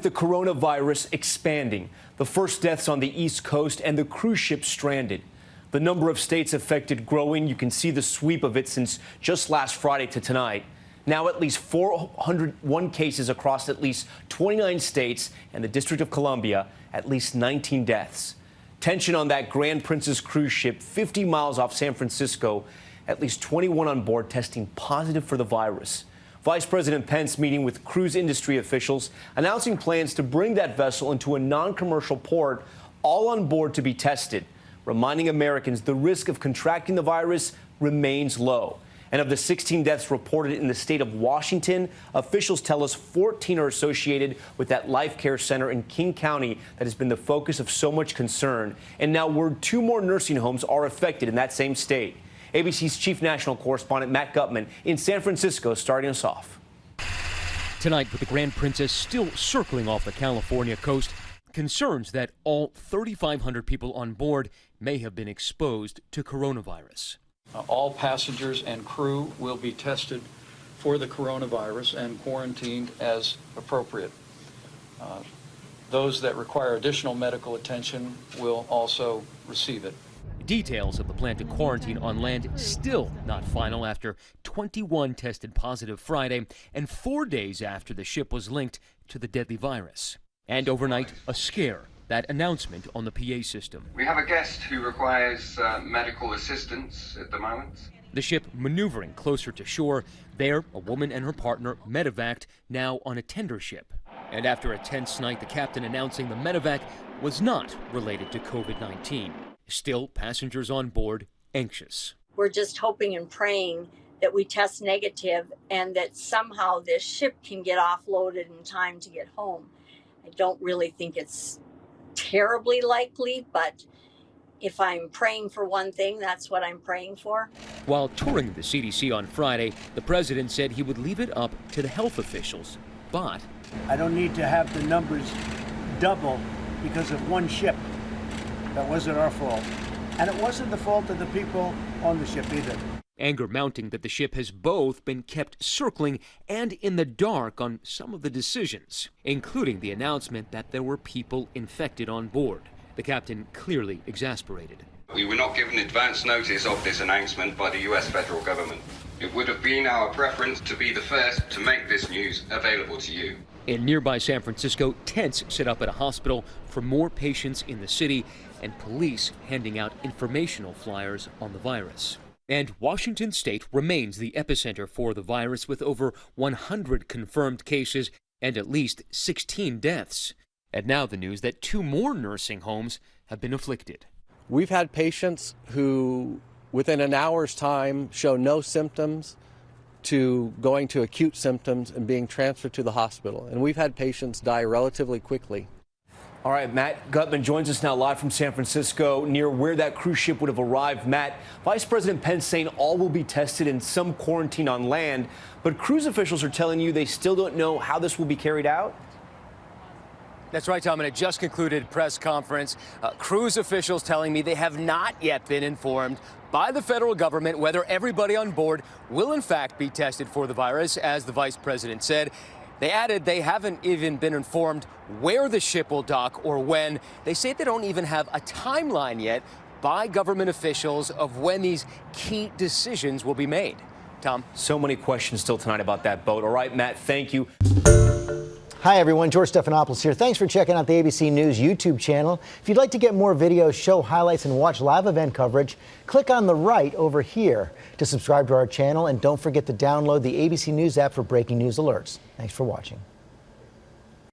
The coronavirus expanding, the first deaths on the East Coast and the cruise ship stranded. The number of states affected growing. You can see the sweep of it since just last Friday to tonight. Now at least 401 cases across at least 29 states and the District of Columbia, at least 19 deaths. Tension on that Grand Princess cruise ship 50 miles off San Francisco, at least 21 on board testing positive for the virus. Vice President Pence meeting with cruise industry officials, announcing plans to bring that vessel into a non-commercial port, all on board to be tested, reminding Americans the risk of contracting the virus remains low. And of the 16 deaths reported in the state of Washington, officials tell us 14 are associated with that Life Care Center in King County that has been the focus of so much concern. And now word 2 more nursing homes are affected in that same state. ABC's chief national correspondent Matt Gutman in San Francisco starting us off. Tonight, with the Grand Princess still circling off the California coast, concerns that all 3,500 people on board may have been exposed to coronavirus. All passengers and crew will be tested for the coronavirus and quarantined as appropriate. Those that require additional medical attention will also receive it. Details of the plan to quarantine on land still not final after 21 tested positive Friday and 4 days after the ship was linked to the deadly virus. And overnight, a scare. That announcement on the PA system. We have a guest who requires medical assistance at the moment. The ship maneuvering closer to shore. There, a woman and her partner medevaced, now on a tender ship. And after a tense night, the captain announcing the medevac was not related to COVID-19. Still, passengers on board anxious. We're just hoping and praying that we test negative and that somehow this ship can get offloaded in time to get home. I don't really think it's terribly likely, but if I'm praying for one thing, that's what I'm praying for. While touring the CDC on Friday, the president said he would leave it up to the health officials. But I don't need to have the numbers double because of one ship. That wasn't our fault. And it wasn't the fault of the people on the ship either. Anger mounting that the ship has both been kept circling and in the dark on some of the decisions, including the announcement that there were people infected on board. The captain clearly exasperated. We were not given advance notice of this announcement by the U.S. federal government. It would have been our preference to be the first to make this news available to you. In nearby San Francisco, tents set up at a hospital for more patients in the city and police handing out informational flyers on the virus. And Washington state remains the epicenter for the virus with over 100 confirmed cases and at least 16 deaths. And now the news that 2 more nursing homes have been afflicted. We've had patients who, within an hour's time, show no symptoms to going to acute symptoms and being transferred to the hospital. And we've had patients die relatively quickly. All right, Matt Gutman joins us now live from San Francisco, near where that cruise ship would have arrived. Matt, Vice President Pence saying all will be tested and some quarantine on land, but cruise officials are telling you they still don't know how this will be carried out? That's right, Tom, and it just concluded press conference. Cruise officials telling me they have not yet been informed by the federal government whether everybody on board will in fact be tested for the virus, as the vice president said. They added they haven't even been informed where the ship will dock or when. They say they don't even have a timeline yet by government officials of when these key decisions will be made. Tom? So many questions still tonight about that boat. All right, Matt, thank you. Hi, everyone. George Stephanopoulos here. Thanks for checking out the ABC News YouTube channel. If you'd like to get more videos, show highlights, and watch live event coverage, click on the right over here to subscribe to our channel. And don't forget to download the ABC News app for breaking news alerts. Thanks for watching.